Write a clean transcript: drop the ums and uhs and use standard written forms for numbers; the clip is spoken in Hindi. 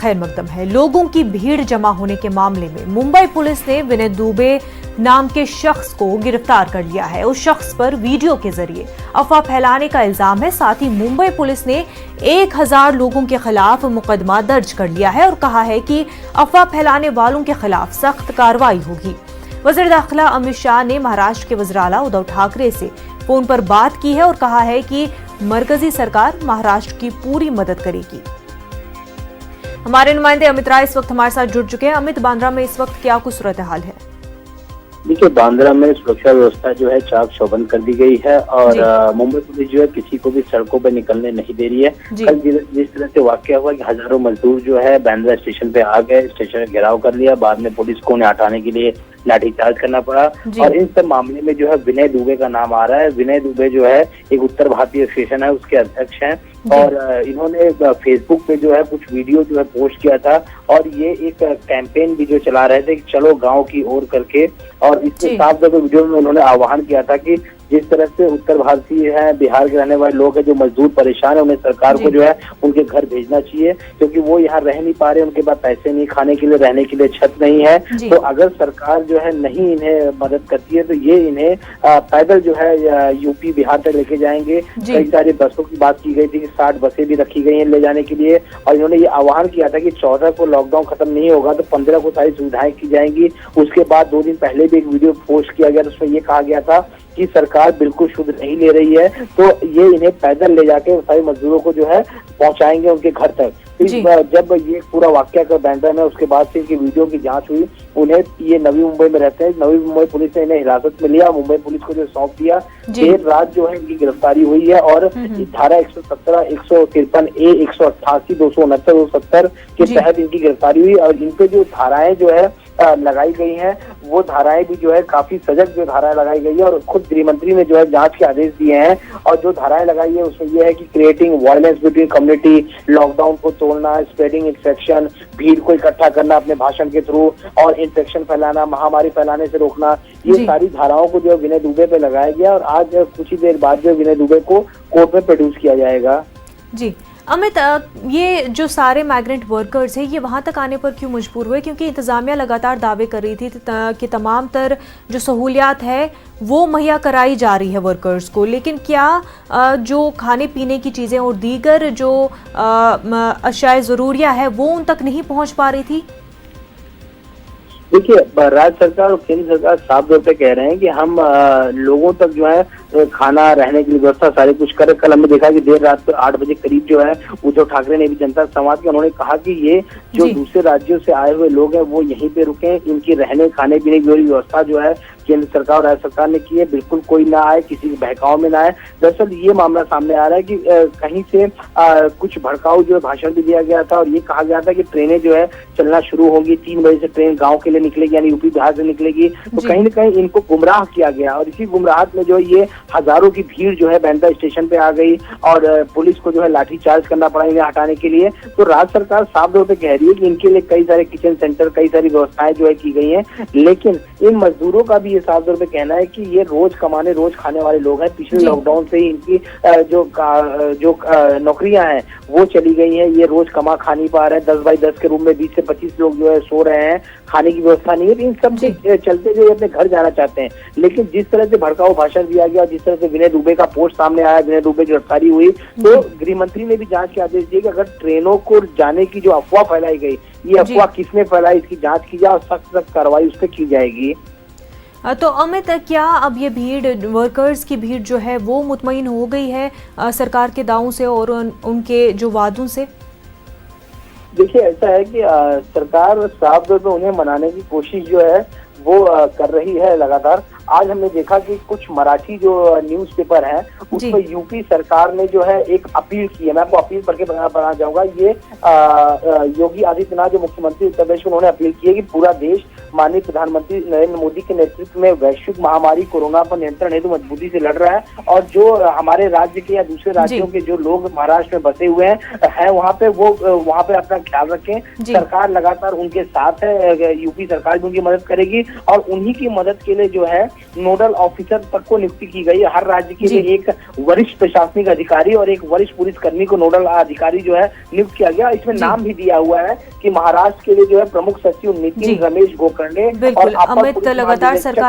खैर मकदम है। लोगों की भीड़ जमा होने के मामले में मुंबई पुलिस ने विनय दुबे नाम के शख्स को गिरफ्तार कर लिया है। उस शख्स पर वीडियो के जरिए अफवाह फैलाने का इल्जाम है। साथ ही मुंबई पुलिस ने 1000 लोगों के खिलाफ मुकदमा दर्ज कर लिया है और कहा है कि अफवाह फैलाने वालों के खिलाफ सख्त कार्रवाई होगी। वज़ीर दाखिला अमित शाह ने महाराष्ट्र के वज़ीर आला उद्धव ठाकरे से फोन पर बात की है और कहा है कि मरकजी सरकार महाराष्ट्र की पूरी मदद करेगी। हमारे नुमाइंदे अमित राय इस वक्त हमारे साथ जुड़ चुके हैं। अमित, बांद्रा में इस वक्त क्या कुछ सूरत हाल है? देखिए, बांद्रा में सुरक्षा व्यवस्था जो है चाक चौबंद कर दी गई है और मुंबई पुलिस जो है किसी को भी सड़कों पर निकलने नहीं दे रही है। कल जिस तरह से वाकया हुआ कि हजारों मजदूर जो है बांद्रा स्टेशन पे आ गए, स्टेशन का घेराव कर लिया, बाद में पुलिस को उन्हें हटाने के लिए लाठीचार्ज करना पड़ा। और इन सब मामले में जो है विनय दुबे का नाम आ रहा है। विनय दुबे जो है एक उत्तर भारतीय स्टेशन है, उसके अध्यक्ष हैं और इन्होंने फेसबुक पे जो है कुछ वीडियो जो है पोस्ट किया था और ये एक कैंपेन भी जो चला रहे थे कि चलो गांव की ओर करके। और इसके साथ वीडियो में उन्होंने आह्वान किया था कि जिस तरह से उत्तर भारतीय है, बिहार के रहने वाले लोग हैं जो मजदूर परेशान है, उन्हें सरकार को जो है उनके घर भेजना चाहिए क्योंकि वो यहाँ रह नहीं पा रहे, उनके पास पैसे नहीं, खाने के लिए रहने के लिए छत नहीं है। तो अगर सरकार जो है नहीं इन्हें मदद करती है तो ये इन्हें पैदल जो है यूपी बिहार तक लेके जाएंगे। कई सारी बसों की बात की गई थी, 60 बसें भी रखी गई हैं ले जाने के लिए। और इन्होंने ये आह्वान किया था कि 14 को लॉकडाउन खत्म नहीं होगा तो 15 को सारी सुविधाएं की जाएंगी। उसके बाद 2 दिन पहले भी एक वीडियो पोस्ट किया गया, उसमें ये कहा गया था कि सरकार बिल्कुल शुद्ध नहीं ले रही है, तो ये इन्हें पैदल ले जाके सारे मजदूरों को जो है पहुंचाएंगे उनके घर तक। जब ये पूरा वाकया का बांद्रा में उसके बाद से इनकी वीडियो की जांच हुई, उन्हें ये नवी मुंबई में रहते हैं, नवी मुंबई पुलिस ने इन्हें हिरासत में लिया, मुंबई पुलिस को जो सौंप दिया। देर रात जो है इनकी गिरफ्तारी हुई है और धारा 117, 153 ए, 188, 269, 270 के तहत इनकी गिरफ्तारी हुई। और इनपे जो धाराएं जो है लगाई गई हैं वो धाराएं भी जो है काफी सजग जो धाराएं लगाई गई है और खुद गृह मंत्री ने जो है जांच के आदेश दिए हैं। और जो धाराएं लगाई है उसमें यह है कि creating violence between community, lockdown को तोड़ना, स्प्रेडिंग इन्फेक्शन, भीड़ को इकट्ठा करना अपने भाषण के थ्रू और इन्फेक्शन फैलाना, महामारी फैलाने से रोकना, ये सारी धाराओं को जो विनय दुबे पे लगाया गया। और आज कुछ ही देर बाद जो विनय दुबे को कोर्ट में प्रोड्यूस किया जाएगा। जी अमित, ये जो सारे माइग्रेंट वर्कर्स हैं ये वहाँ तक आने पर क्यों मजबूर हुए? क्योंकि इंतज़ामिया लगातार दावे कर रही थी कि तमाम तर जो सहूलियात है वो मुहैया कराई जा रही है वर्कर्स को, लेकिन क्या जो खाने पीने की चीज़ें और दीगर जो अशाए ज़रूरिया है वो उन तक नहीं पहुँच पा रही थी? देखिए, राज्य सरकार और केंद्र सरकार साफ तौर पे कह रहे हैं कि हम लोगों तक जो है खाना, रहने की व्यवस्था सारी कुछ कर। कल हमने देखा कि देर रात को 8 बजे करीब जो है उद्धव ठाकरे ने भी जनता से संवाद किया। उन्होंने कहा कि ये जो दूसरे राज्यों से आए हुए लोग हैं वो यहीं पे रुके, इनकी रहने खाने पीने की व्यवस्था जो है केंद्र सरकार और राज्य सरकार ने की है, बिल्कुल कोई ना आए, किसी के बहकाव में ना आए। दरअसल ये मामला सामने आ रहा है कि कहीं से कुछ भड़काऊ जो है भाषण भी दिया गया था और ये कहा गया था कि ट्रेनें जो है चलना शुरू होंगी, 3 बजे से ट्रेन गाँव के लिए निकलेगी, यानी यूपी बिहार से निकलेगी। तो कहीं ना कहीं इनको गुमराह किया गया और इसी गुमराहट में जो ये हजारों की भीड़ जो है बांद्रा स्टेशन पे आ गई और पुलिस को जो है लाठीचार्ज करना पड़ा इन्हें हटाने के लिए। तो राज्य सरकार साफ तौर पे कह रही है कि इनके लिए कई सारे किचन सेंटर, कई सारी व्यवस्थाएं जो है की गई हैं, लेकिन इन मजदूरों का भी ये साफ तौर पे कहना है कि ये रोज कमाने, रोज खाने वाले लोग हैं। पिछले लॉकडाउन से ही इनकी जो नौकरियां हैं वो चली गई हैं, ये रोज कमा खा नहीं पा रहे हैं। 10 बाई 10 के रूम में 20 से 25 लोग जो है सो रहे हैं, खाने की व्यवस्था नहीं है। इन सब के चलते जो अपने घर जाना चाहते हैं, लेकिन जिस तरह से भड़काऊ भाषण दिया गया, जिस तरह से विनय दुबे का पोस्ट सामने आया, विनय दुबे की गिरफ्तारी हुई, तो गृह मंत्री ने भी जांच के आदेश दिए कि अगर ट्रेनों को जाने की जो अफवाह फैलाई गई, ये अफवाह किसने फैलाई, इसकी जांच की जाए और सख्त कार्रवाई उस पर की जाएगी। तो अमित, क्या अब ये भीड़, वर्कर्स की भीड़ जो है वो मुतमईन हो गई है सरकार के दावों से और उनके जो वादों से? देखिए, ऐसा है कि सरकार साफ तौर पर उन्हें मनाने की कोशिश जो है वो कर रही है लगातार। आज हमने देखा कि कुछ मराठी जो न्यूज़पेपर हैं उसमें यूपी सरकार ने जो है एक अपील की है। मैं आपको अपील पढ़ के बताना चाहूंगा। ये योगी आदित्यनाथ जो मुख्यमंत्री उत्तर प्रदेश, उन्होंने अपील की है कि पूरा देश माननीय प्रधानमंत्री नरेंद्र मोदी के नेतृत्व में वैश्विक महामारी कोरोना पर नियंत्रण हेतु मजबूती से लड़ रहा है और जो हमारे राज्य के या दूसरे राज्यों के जो लोग महाराष्ट्र में बसे हुए हैं वहाँ पे वो वहाँ पे अपना ख्याल रखें। सरकार लगातार उनके साथ है, यूपी सरकार भी उनकी मदद करेगी और उन्हीं की मदद के लिए जो है नोडल ऑफिसर तक को नियुक्ति की गई है। हर राज्य के लिए एक वरिष्ठ प्रशासनिक अधिकारी और एक वरिष्ठ पुलिस कर्मी को नोडल अधिकारी जो है नियुक्त किया गया। इसमें नाम भी दिया हुआ है कि महाराष्ट्र के लिए जो है प्रमुख सचिव नितिन रमेश गोकर्णे और अमित, लगातार सरकार